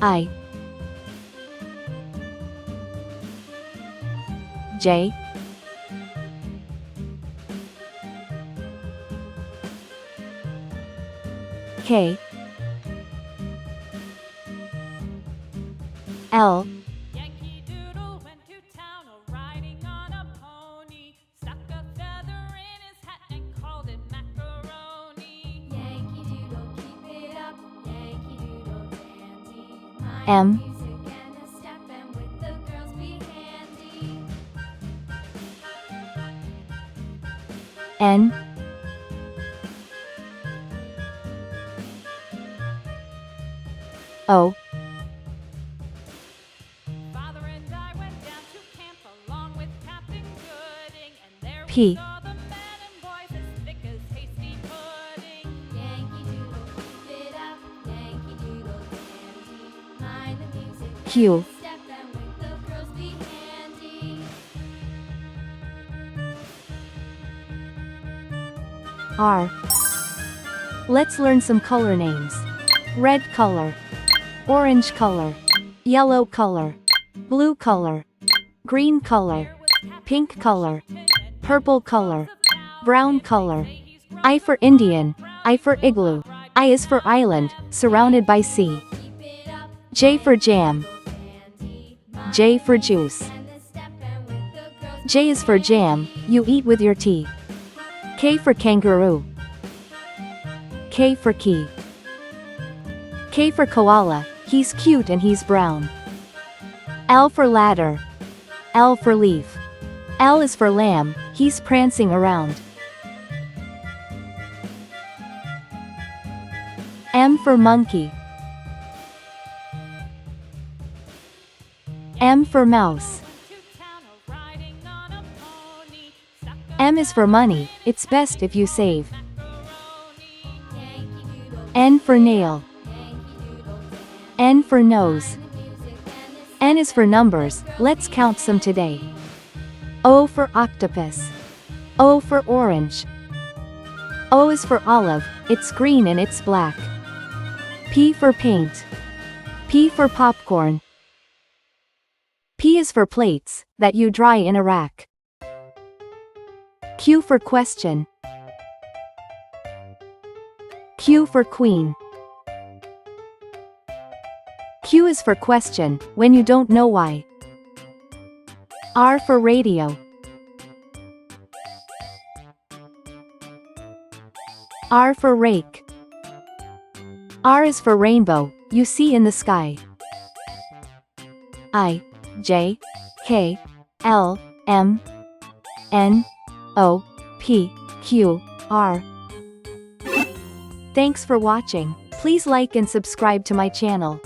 I J K L Yankee Doodle went to town riding on a pony, stuck a feather in his hat and called it macaroni. Yankee Doodle, keep it up, Yankee Doodle dandy. M Music and a step, and with the girls be handy. N O Father and I went down to camp along with Captain Gooding, and there we P saw the men and boys as thick as hasty pudding. Yankee Doodle, keep it up, Yankee Doodle dandy. Mind the music, Q step, and with the girls be handy. R. Let's learn some color names. Red color, orange color, yellow color, blue color, green color, pink color, purple color, brown color. I for Indian, I for igloo. I is for island, surrounded by sea. Keep it up, J for jam, dandy. J for juice. And the step, and with the girls J is for jam, you eat with your tea. K for kangaroo, K for key. K for koala, he's cute and he's brown. L for ladder, L for leaf. L is for lamb, he's prancing around. M for monkey, M for mouse. to town riding on a pony, stuck a M is for money, it's best if you save. macaroni. Yankee Doodle, N for nail, Yankee Doodle dandy. N for nose. Music and the N is for numbers, let's count some today. O for octopus, O for orange. O is for olive, it's green and it's black. P for paint, P for popcorn. P is for plates, that you dry in a rack. Q for question, Q for queen. Q is for question, when you don't know why. R for radio, R for rake. R is for rainbow, you see in the sky. I, J, K, L, M, N, O, P, Q, R. Thanks for watching. Please like and subscribe to my channel.